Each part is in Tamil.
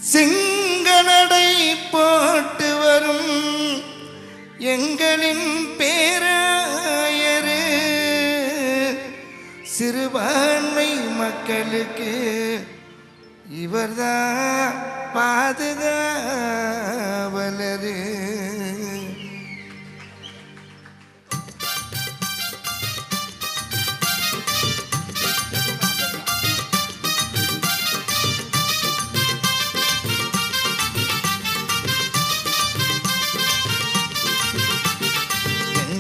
சிங்கநடை போட்டு வரும் எங்களின் பேராயரு சிறுபான்மை மக்களுக்கு இவர்தான் பாதுகாவலரு.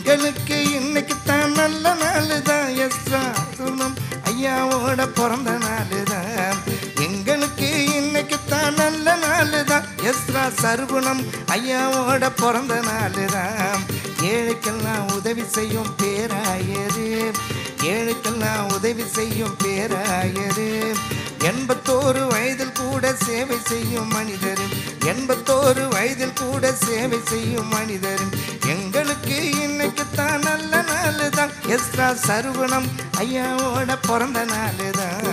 எங்களுக்கு இன்னைக்கு தான் நல்ல நாள் தான். எஸ்ரா சுனம் ஐயாவோட பிறந்த நாள் தான். எங்களுக்கு இன்னைக்கு தான் நல்ல நாள் தான். எஸ்ரா சர்க்குணம் ஐயாவோட பிறந்த நாள் தான். ஏழைக்கெல்லாம் உதவி செய்யும் பேராயரு, ஏழைக்கெல்லாம் உதவி செய்யும் பேராயரு. 81 வயதில் கூட சேவை செய்யும் மனிதர், 81 வயதில் கூட சேவை செய்யும் மனிதர். எங்களுக்கு இன்னைக்கு தான் நல்ல நாள் தான். எஸ்ரா சர்க்குணம் ஐயாவோட பிறந்த நாள் தான்.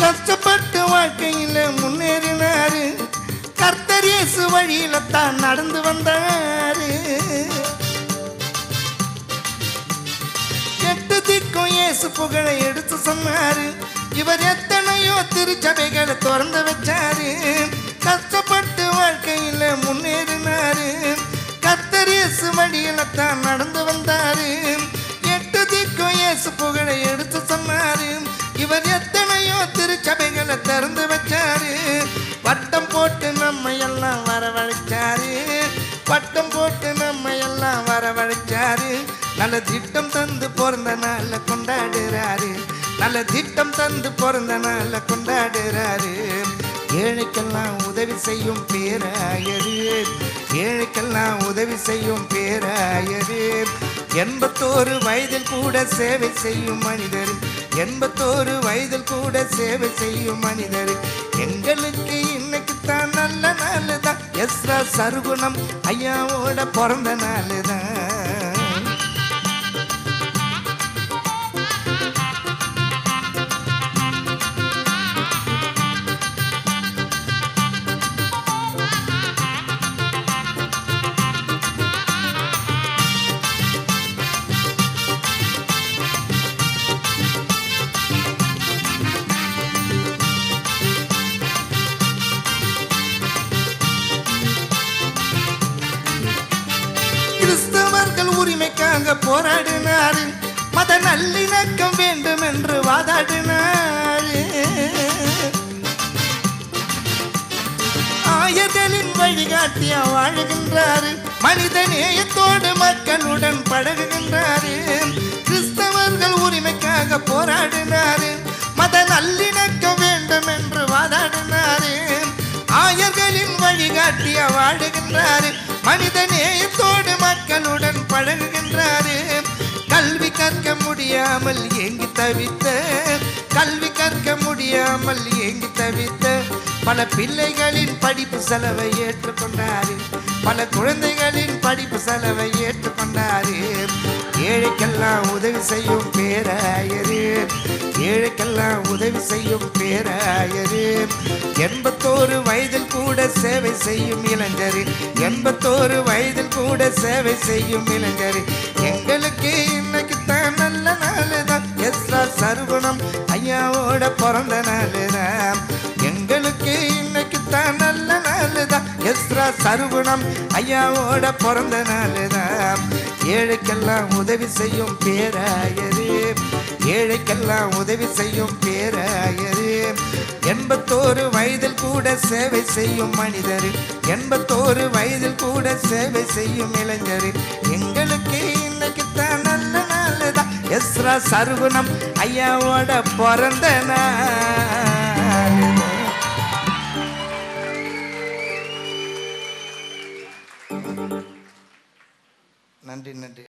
கஷ்டப்பட்டு வாழ்க்கையில முன்னேறினாரு. கர்த்தர் இயேசு வழியில தான் நடந்து வந்தாரு. 8 திக்கும் இயேசு புகழை எடுத்து சொன்னாரு. இவர் எத்தனையோ திருச்சபைகளை திறந்து வச்சாரு. கஷ்டப்பட்டு வாழ்க்கையில முன்னேறினாரு. கர்த்தர் இயேசு வழியில தான் நடந்து வந்தாரு. 8 திக்கும் இயேசு புகழை எடுத்து சொன்னாரு. இவர் எத்தனையோ திருச்சபைகளை திறந்து வச்சாரு. வட்டம் போட்டு நம்ம எல்லாம் வரவழைச்சாரு. வட்டம் போட்டு நம்ம எல்லாம் வரவழைச்சாரு. நல்ல திட்டம் தந்து பிறந்த நாள்ல கொண்டாடுறாரு. நல்ல திட்டம் தந்து பிறந்த நாள்ல கொண்டாடுறாரு. ஏழைக்கெல்லாம் உதவி செய்யும் பேராயரு, ஏழைக்கெல்லாம் உதவி செய்யும் பேராயரு. 81 வயதில் கூட சேவை செய்யும் மனிதர், 81 வயதில் கூட சேவை செய்யும் மனிதர். எங்களுக்கு இன்னைக்கு தான் நல்ல நாள் தான். எஸ்ரா சர்க்குணம் ஐயாவோட பிறந்த நாள் தான். கிறிஸ்தவர்கள் உரிமைக்காக போராடினாரு. மத நல்லிணக்கம் வேண்டும் என்று வாதாடினாரு. ஆயர்களின் வழிகாட்டியா வாழுகின்றாரு. மனித நேயத்தோடு மக்களுடன் பழகுகின்றாரு. கிறிஸ்தவர்கள் உரிமைக்காக போராடினாரு. மத நல்லிணக்கம் வேண்டும் என்று வாதாடினாரு. ஆயர்களின் வழிகாட்டியா வாழுகின்றாரு. மனித நேயத்தோடு மக்களுடன் பழகுகின்றாரு. கல்வி கற்க முடியாமல் ஏங்கி தவித்த, கல்வி கற்க முடியாமல் ஏங்கி தவித்த பல பிள்ளைகளின் படிப்பு செலவை ஏற்றுக்கொண்டாரு. பல குழந்தைகளின் படிப்பு செலவை ஏற்றுக்கொண்டாரு. ஏழைக்கெல்லாம் உதவி செய்யும் பேராயரு, ஏழைக்கெல்லாம் உதவி செய்யும் பேராயரு. 81 வயதில் கூட சேவை செய்யும் இளைஞர், 81 வயதில் கூட சேவை செய்யும் இளைஞர். எங்களுக்கு இன்னைக்கு தான் நல்ல நாள் தான். எஸ்ரா சர்க்குணம் ஐயாவோட பிறந்த நாள் தான். எங்களுக்கு இன்னைக்கு தான் நல்ல நாள் தான். எஸ்ரா சர்க்குணம் ஐயாவோட பிறந்த நாள் தான். ஏழைக்கெல்லாம் உதவி செய்யும் பேராயரு, ஏழைக்கெல்லாம் உதவி செய்யும் பேராயரு. 81 வயதில் கூட சேவை செய்யும் மனிதர், 81 வயதில் கூட சேவை செய்யும் இளைஞர். எங்களுக்கு இன்னைக்கு தான் நல்ல நாள் தான். எஸ்ரா சர்க்குணம் ஐயாவோட பிறந்த நாள். நன்றி நன்றி.